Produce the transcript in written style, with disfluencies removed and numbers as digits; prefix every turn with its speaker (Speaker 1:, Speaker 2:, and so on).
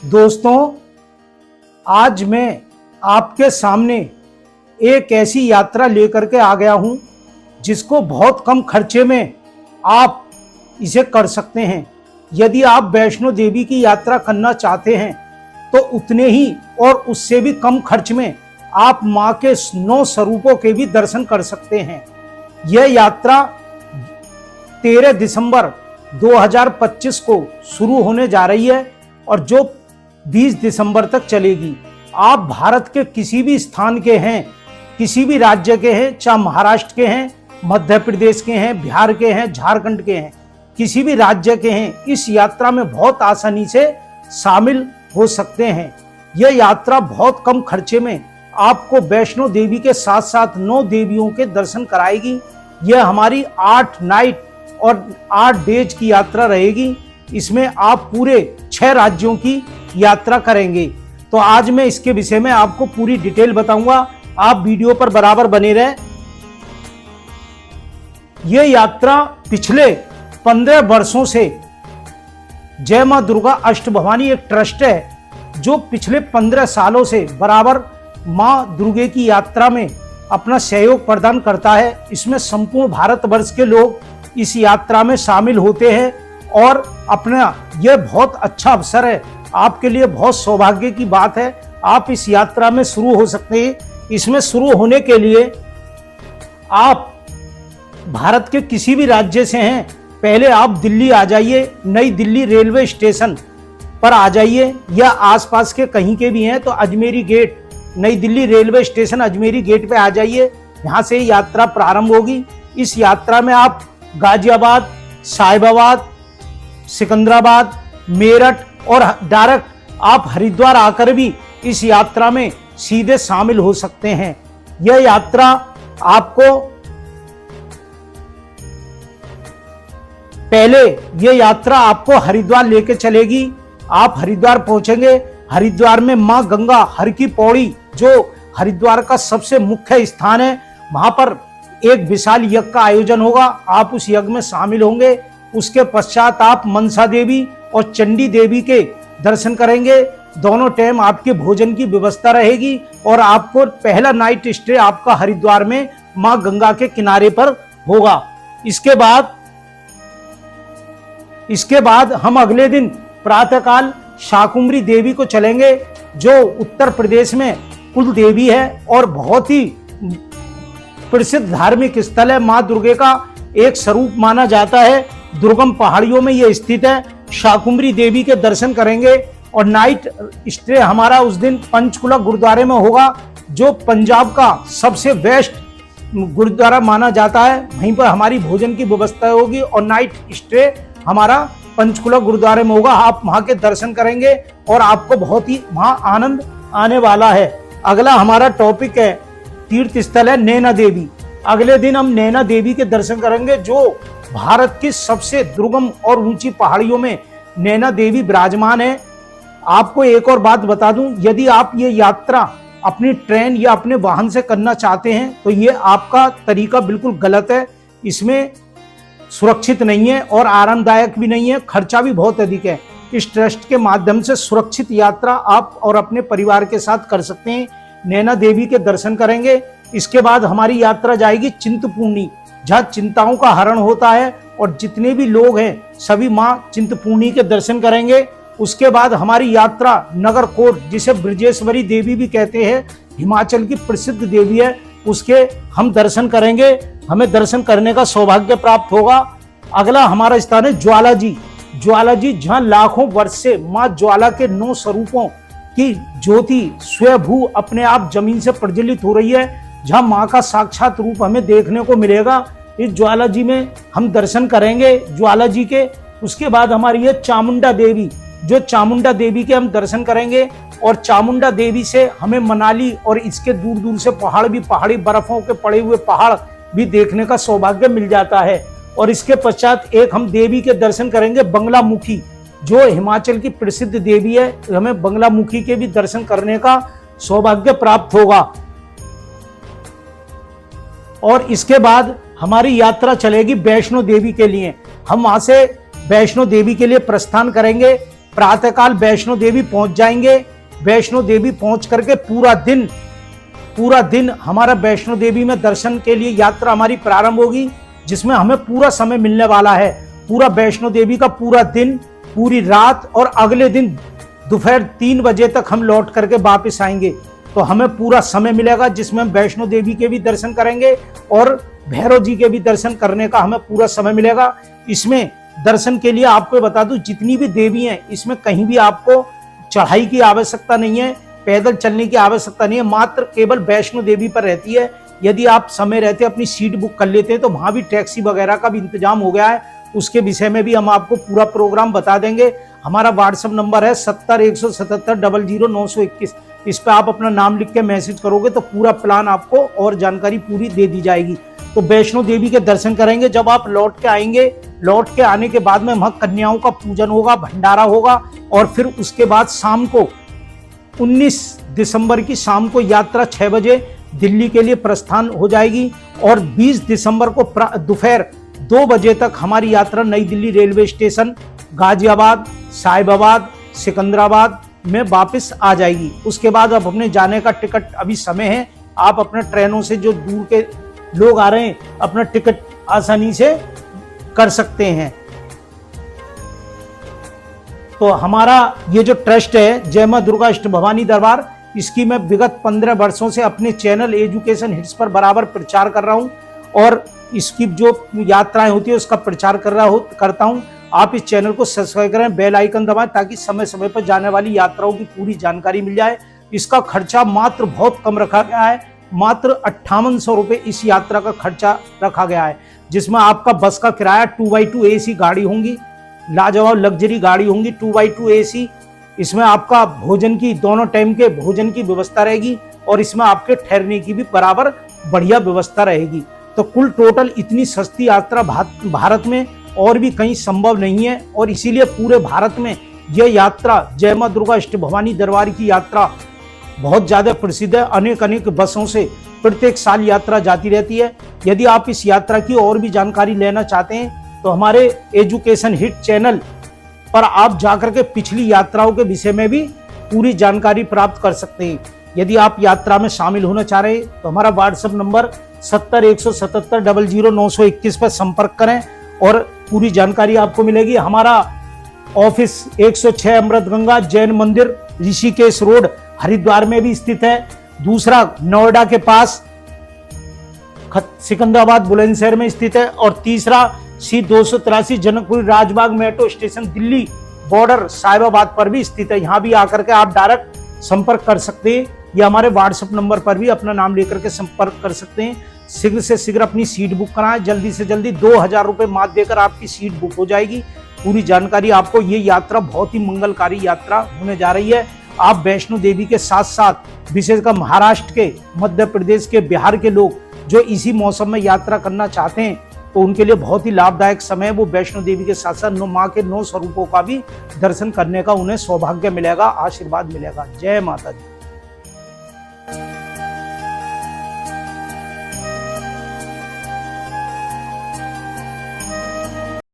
Speaker 1: दोस्तों, आज मैं आपके सामने एक ऐसी यात्रा लेकर के आ गया हूं जिसको बहुत कम खर्चे में आप इसे कर सकते हैं। यदि आप वैष्णो देवी की यात्रा करना चाहते हैं तो उतने ही और उससे भी कम खर्च में आप मां के 9 स्वरूपों के भी दर्शन कर सकते हैं। यह यात्रा 13 दिसंबर 2025 को शुरू होने जा रही है और जो 20 दिसंबर तक चलेगी। आप भारत के किसी भी स्थान के हैं, किसी भी राज्य के हैं, चाहे महाराष्ट्र के हैं, मध्य प्रदेश के हैं, बिहार के हैं, झारखंड के हैं, किसी भी राज्य के हैं, इस यात्रा में बहुत आसानी से शामिल हो सकते हैं। यह यात्रा बहुत कम खर्चे में आपको वैष्णो देवी के साथ साथ 9 देवियों के दर्शन कराएगी। यह हमारी 8 नाइट और 8 डेज की यात्रा रहेगी। इसमें आप पूरे 6 राज्यों की यात्रा करेंगे। तो आज मैं इसके विषय में आपको पूरी डिटेल बताऊंगा, आप वीडियो पर बराबर बने रहें। यह यात्रा पिछले 15 वर्षों से जय मां दुर्गा अष्टभवानी एक ट्रस्ट है जो पिछले 15 सालों से बराबर मां दुर्गे की यात्रा में अपना सहयोग प्रदान करता है। इसमें संपूर्ण भारतवर्ष के लोग इस यात्रा में शामिल होते हैं और अपना यह बहुत अच्छा अवसर है, आपके लिए बहुत सौभाग्य की बात है। आप इस यात्रा में शुरू हो सकते हैं। इसमें शुरू होने के लिए आप भारत के किसी भी राज्य से हैं, पहले आप दिल्ली आ जाइए, नई दिल्ली रेलवे स्टेशन पर आ जाइए, या आसपास के कहीं के भी हैं तो Ajmeri gate, Nai Delhi railway station Ajmeri gate पे आ जाइए। यहाँ से यात्रा प्रारंभ होगी। इस यात्रा में आप गाजियाबाद, साहिबाबाद, सिकंदराबाद, मेरठ और डायरेक्ट आप हरिद्वार आकर भी इस यात्रा में सीधे शामिल हो सकते हैं। यह यात्रा आपको हरिद्वार लेके चलेगी। आप हरिद्वार पहुंचेंगे। हरिद्वार में मां गंगा हर की पौड़ी, जो हरिद्वार का सबसे मुख्य स्थान है, वहां पर एक विशाल यज्ञ का आयोजन होगा। आप उस यज्ञ में शामिल होंगे। उसके पश्चात आप मनसा देवी और चंडी देवी के दर्शन करेंगे। दोनों टाइम आपके भोजन की व्यवस्था रहेगी और आपको पहला नाइट स्टे आपका हरिद्वार में मां गंगा के किनारे पर होगा। इसके बाद हम अगले दिन प्रातःकाल शाकुंभरी देवी को चलेंगे, जो उत्तर प्रदेश में कुल देवी है और बहुत ही प्रसिद्ध धार्मिक स्थल है। मां दुर्गे का एक स्वरूप माना जाता है। दुर्गम पहाड़ियों में यह स्थित है। शाकुंभरी देवी के दर्शन करेंगे और नाइट स्टे हमारा उस दिन पंचकुला गुरुद्वारे में होगा, जो पंजाब का सबसे बेस्ट गुरुद्वारा माना जाता है। वहीं पर हमारी भोजन की व्यवस्था होगी और नाइट स्टे हमारा पंचकुला गुरुद्वारे में होगा। आप वहां के दर्शन करेंगे और आपको बहुत ही वहां आनंद आने वाला है। अगला हमारा टॉपिक है, तीर्थ स्थल है नैना देवी। अगले दिन हम नैना देवी के दर्शन करेंगे, जो भारत की सबसे दुर्गम और ऊंची पहाड़ियों में नैना देवी विराजमान है। आपको एक और बात बता दूं, यदि आप ये यात्रा अपनी ट्रेन या अपने वाहन से करना चाहते हैं तो ये आपका तरीका बिल्कुल गलत है। इसमें सुरक्षित नहीं है और आरामदायक भी नहीं है, खर्चा भी बहुत अधिक है। इस ट्रस्ट के माध्यम से सुरक्षित यात्रा आप और अपने परिवार के साथ कर सकते हैं। नैना देवी के दर्शन करेंगे। इसके बाद हमारी यात्रा जाएगी चिंतपूर्णी, जहाँ चिंताओं का हरण होता है और जितने भी लोग हैं सभी मां चिंतपूर्णी के दर्शन करेंगे। उसके बाद हमारी यात्रा नगरकोट, जिसे ब्रजेश्वरी देवी भी कहते हैं, हिमाचल की प्रसिद्ध देवी है, उसके हम दर्शन करेंगे। हमें दर्शन करने का सौभाग्य प्राप्त होगा। अगला हमारा स्थान है ज्वालाजी। ज्वालाजी, जहाँ लाखों वर्ष से मां ज्वाला के 9 स्वरूपों की ज्योति स्वयभू अपने आप जमीन से प्रज्वलित हो रही है, जहाँ मां का साक्षात रूप हमें देखने को मिलेगा। इस ज्वालाजी में हम दर्शन करेंगे ज्वालाजी के। उसके बाद हमारी है चामुंडा देवी, जो चामुंडा देवी के हम दर्शन करेंगे और चामुंडा देवी से हमें मनाली और इसके दूर दूर से पहाड़ी बर्फों के पड़े हुए पहाड़ भी देखने का सौभाग्य मिल जाता है। और इसके पश्चात एक हम देवी के दर्शन करेंगे बंगलामुखी, जो हिमाचल की प्रसिद्ध देवी है। हमें बंगलामुखी के भी दर्शन करने का सौभाग्य प्राप्त होगा। और इसके बाद हमारी यात्रा चलेगी वैष्णो देवी के लिए। हम वहां से वैष्णो देवी के लिए प्रस्थान करेंगे। प्रातःकाल वैष्णो देवी पहुंच जाएंगे। वैष्णो देवी पहुंच करके पूरा दिन हमारा वैष्णो देवी में दर्शन के लिए यात्रा हमारी प्रारंभ होगी, जिसमें हमें पूरा समय मिलने वाला है। पूरा वैष्णो देवी का पूरा दिन, पूरी रात और अगले दिन दोपहर 3 बजे तक हम लौट करके वापस आएंगे। तो हमें पूरा समय मिलेगा जिसमें हम वैष्णो देवी के भी दर्शन करेंगे और भैरव जी के भी दर्शन करने का हमें पूरा समय मिलेगा। इसमें दर्शन के लिए आपको बता दूं, जितनी भी देवी हैं इसमें कहीं भी आपको चढ़ाई की आवश्यकता नहीं है, पैदल चलने की आवश्यकता नहीं है, मात्र केवल वैष्णो देवी पर रहती है। यदि आप समय रहते अपनी सीट बुक कर लेते हैं तो वहां भी टैक्सी वगैरह का भी इंतजाम हो गया है, उसके विषय में भी हम आपको पूरा प्रोग्राम बता देंगे। हमारा व्हाट्सएप नंबर है 7017700921। इस पर आप अपना नाम लिख के मैसेज करोगे तो पूरा प्लान आपको और जानकारी पूरी दे दी जाएगी। तो वैष्णो देवी के दर्शन करेंगे। जब आप लौट के आएंगे, लौट के आने के बाद में वहां कन्याओं का पूजन होगा, भंडारा होगा और फिर उसके बाद शाम को 19 दिसंबर की शाम को यात्रा 6 बजे दिल्ली के लिए प्रस्थान हो जाएगी और 20 दिसंबर को दोपहर 2 बजे तक हमारी यात्रा नई दिल्ली रेलवे स्टेशन, गाजियाबाद, साहिबाबाद, सिकंदराबाद में वापस आ जाएगी। उसके बाद अब अपने जाने का टिकट, अभी समय है, आप अपने ट्रेनों से जो दूर के लोग आ रहे हैं अपना टिकट आसानी से कर सकते हैं। तो हमारा ये जो ट्रस्ट है जय मां दुर्गा अष्ट भवानी दरबार, इसकी मैं विगत 15 वर्षों से अपने चैनल एजुकेशन हिट्स पर बराबर प्रचार कर रहा हूं और इसकी जो यात्राएं होती है उसका प्रचार करता हूं। आप इस चैनल को सब्सक्राइब करें, बेल आइकन दबाएं ताकि समय समय पर जाने वाली यात्राओं की पूरी जानकारी मिल जाए। इसका खर्चा मात्र बहुत कम रखा गया है, मात्र 5800 रुपये इस यात्रा का खर्चा रखा गया है, जिसमें आपका बस का किराया 2x2 AC गाड़ी होंगी, लाजवाब लग्जरी गाड़ी होंगी 2x2 AC। इसमें आपका भोजन की, दोनों टाइम के भोजन की व्यवस्था रहेगी और इसमें आपके ठहरने की भी बराबर बढ़िया व्यवस्था रहेगी। तो कुल टोटल इतनी सस्ती यात्रा भारत में और भी कहीं संभव नहीं है और इसीलिए पूरे भारत में यह यात्रा जय मां दुर्गा अष्ट भवानी दरबार की यात्रा बहुत ज्यादा प्रसिद्ध है। अनेक बसों से प्रत्येक साल यात्रा जाती रहती है। यदि आप इस यात्रा की और भी जानकारी लेना चाहते हैं तो हमारे एजुकेशन हिट चैनल पर आप जाकर के पिछली यात्राओं के विषय में भी पूरी जानकारी प्राप्त कर सकते हैं। यदि आप यात्रा में शामिल होना चाह रहे हैं तो हमारा व्हाट्सएप नंबर 7017700921 पर संपर्क करें और पूरी जानकारी आपको मिलेगी। हमारा ऑफिस 106 अमृत गंगा जैन मंदिर, ऋषिकेश रोड, हरिद्वार में भी स्थित है। दूसरा नोएडा के पास सिकंदराबाद बुलंदशहर में स्थित है और तीसरा C283 Janakpuri Rajbagh metro station Delhi border Sahibabad पर भी स्थित है। यहाँ भी आकर के आप डायरेक्ट संपर्क कर सकते हैं या हमारे व्हाट्सएप नंबर पर भी अपना नाम लेकर के संपर्क कर सकते हैं। शीघ्र से शीघ्र अपनी सीट बुक कराएं, जल्दी से जल्दी 2000 रुपये मात्र देकर आपकी सीट बुक हो जाएगी। पूरी जानकारी आपको, ये यात्रा बहुत ही मंगलकारी यात्रा होने जा रही है। आप वैष्णो देवी के साथ साथ विशेषकर महाराष्ट्र के, मध्य प्रदेश के, बिहार के लोग जो इसी मौसम में यात्रा करना चाहते हैं तो उनके लिए बहुत ही लाभदायक समय है। वो वैष्णो देवी के साथ साथ माँ के 9 स्वरूपों का भी दर्शन करने का उन्हें सौभाग्य मिलेगा, आशीर्वाद मिलेगा। जय माता दी।